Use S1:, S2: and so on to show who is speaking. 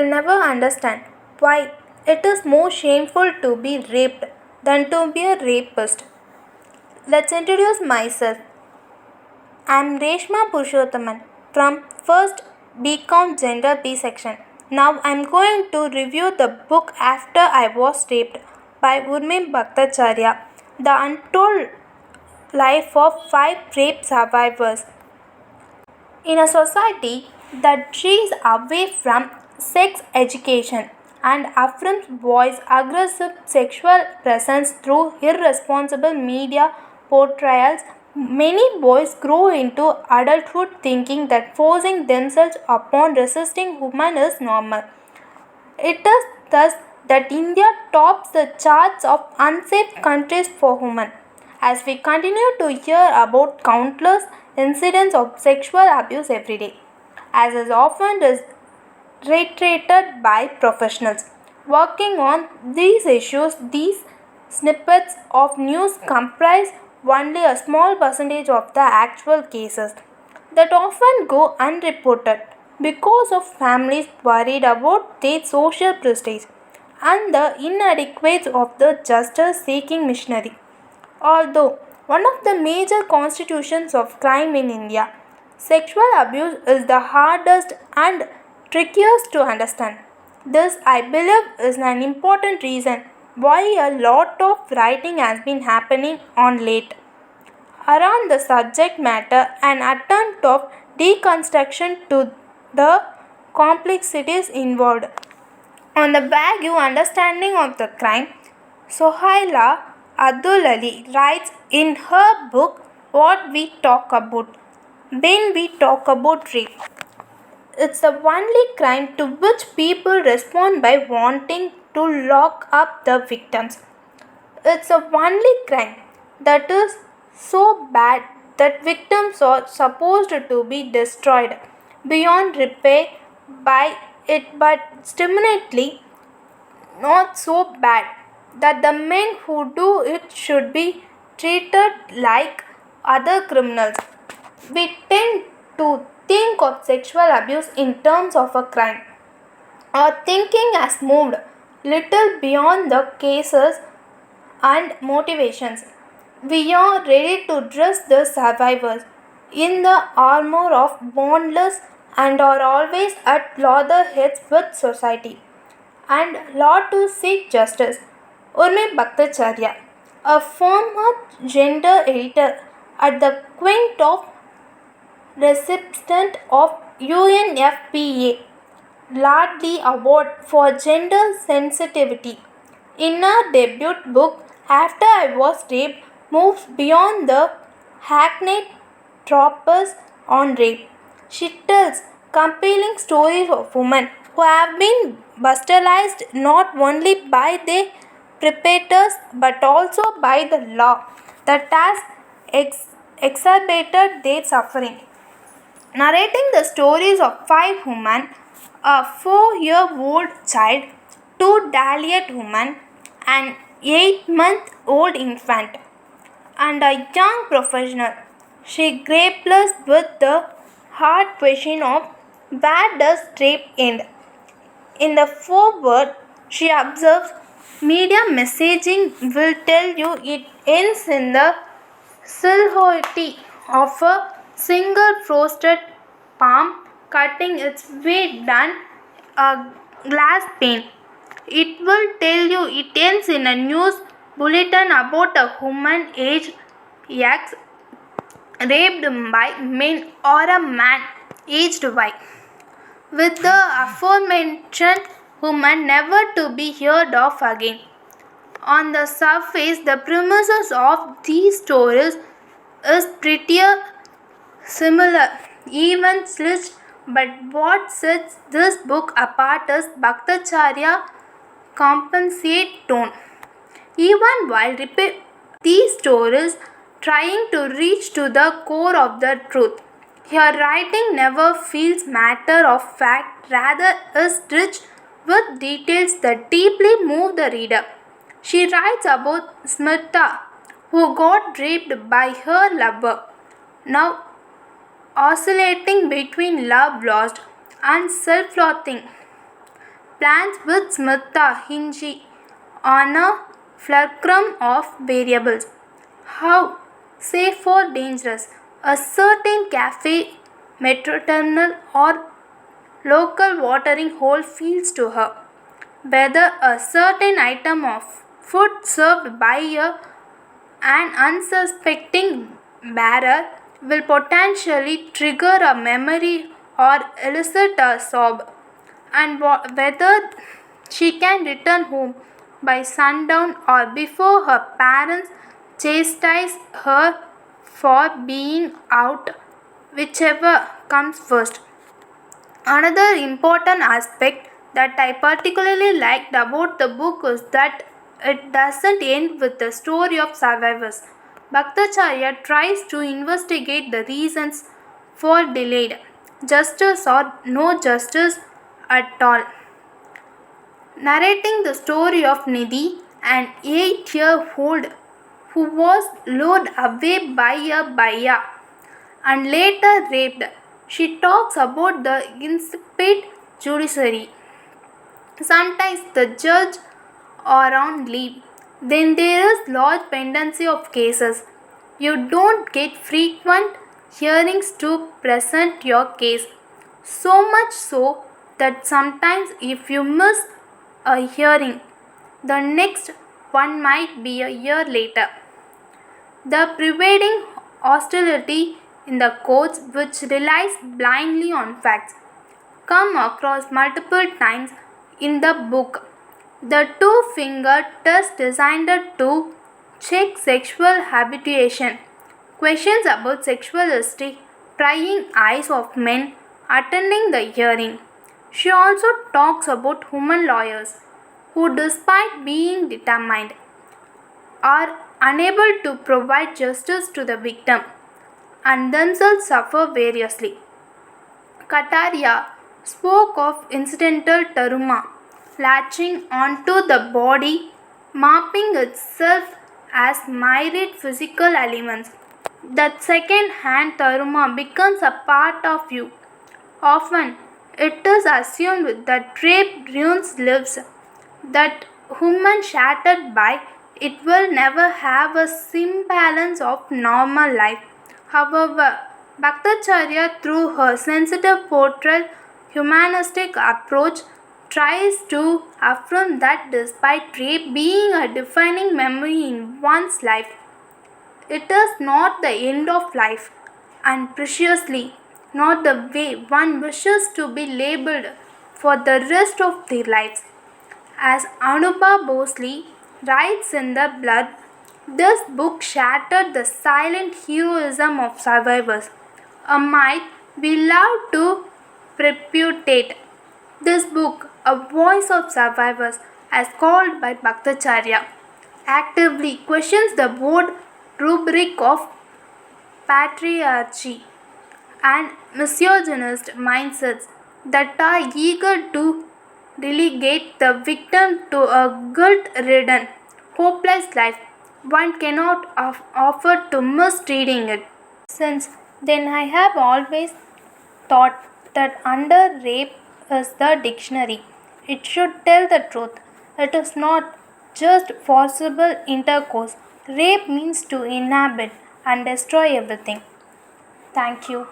S1: will never understand why it is more shameful to be raped than to be a rapist. Let's introduce myself. I am Reshma from first BCom Gender B section. Now I am going to review the book After I Was Raped by Urmi Bhattacheryya, the untold life of 5 rape survivors. In a society that shies away from sex education and affirms boys' aggressive sexual presence through irresponsible media portrayals, many boys grow into adulthood thinking that forcing themselves upon resisting women is normal. It is thus that India tops the charts of unsafe countries for women. As we continue to hear about countless incidents of sexual abuse every day, as is often reiterated by professionals working on these issues, these snippets of news comprise only a small percentage of the actual cases that often go unreported because of families worried about their social prestige and the inadequacy of the justice seeking missionary. Although one of the major constitutions of crime in India, sexual abuse is the hardest and trickiest to understand. This, I believe, is an important reason why a lot of writing has been happening on late around the subject matter and attempt of deconstruction to the complexities involved. On the vague understanding of the crime, Sohaila Abdul Ali writes in her book What We Talk About when we talk about rape. It's the only crime to which people respond by wanting to lock up the victims. It's the only crime that is so bad that victims are supposed to be destroyed beyond repair by it, but stimulatingly not so bad that the men who do it should be treated like other criminals. We tend to think of sexual abuse in terms of a crime. Our thinking has moved little beyond the cases and motivations. We are ready to dress the survivors in the armor of bondless and are always at loggerheads with society and law to seek justice. Urmi Bhattacheryya, a former gender editor at the Quint of recipient of UNFPA Lardley Award for Gender Sensitivity. In her debut book, After I Was Raped, moves beyond the hackneyed tropes on rape. She tells compelling stories of women who have been bastardized not only by their perpetrators but also by the law that has exacerbated their suffering. Narrating the stories of 5 women, a 4-year-old child, 2 Dalian women, an 8-month-old infant, and a young professional. She grapples with the hard question of where does rape end? In the foreword, she observes media messaging will tell you it ends in the silhouette of a single frosted palm cutting its way down a glass pane. It will tell you it ends in a news bulletin about a woman aged X raped by men or a man aged Y, with the aforementioned woman never to be heard of again. On the surface, the premises of these stories is prettier similar, even sliced, but what sets this book apart is Bhattacharya compensate tone. Even while repeating these stories, trying to reach to the core of the truth, her writing never feels matter of fact, rather is rich with details that deeply move the reader. She writes about Smita, who got raped by her lover, now oscillating between love lost and self-loathing. plans with Smita hinge on a fulcrum of variables. How safe or dangerous a certain cafe, metro terminal, or local watering hole feels to her. Whether a certain item of food served by an unsuspecting bearer will potentially trigger a memory or elicit a sob, and whether she can return home by sundown or before her parents chastise her for being out, whichever comes first. Another important aspect that I particularly liked about the book is that it doesn't end with the story of survivors. Bhattacharya tries to investigate the reasons for delayed justice or no justice at all, narrating the story of Nidhi, an 8-year-old who was lured away by a bhaiya and later raped. She talks about the insipid judiciary. Sometimes the judge are on leave. Then there is large pendency of cases. You don't get frequent hearings to present your case. So much so that sometimes if you miss a hearing, the next one might be a year later. The prevailing hostility in the courts, which relies blindly on facts, come across multiple times in the book. The two-finger test designed to check sexual habituation, questions about sexual history, prying eyes of men attending the hearing. She also talks about women lawyers who, despite being determined, are unable to provide justice to the victim and themselves suffer variously. Kataria spoke of incidental trauma latching onto the body, mapping itself as myriad physical elements. That second hand trauma becomes a part of you. Often, it is assumed that rape ruins lives, that woman shattered by it will never have a semblance of normal life. However, Bhattacharya, through her sensitive portrayal, humanistic approach, tries to affirm that despite rape being a defining memory in one's life, it is not the end of life, and preciously not the way one wishes to be labeled for the rest of their lives. As Anuba Bosley writes in The Blood, this book shattered the silent heroism of survivors, a myth we love to perpetuate. This book, A Voice of Survivors, as called by Bhattacharya, actively questions the broad rubric of patriarchy and misogynist mindsets that are eager to relegate the victim to a guilt-ridden, hopeless life. One cannot offer to misreading it. Since then, I have always thought that under rape is the dictionary. It should tell the truth. It is not just forcible intercourse. Rape means to inhabit and destroy everything. Thank you.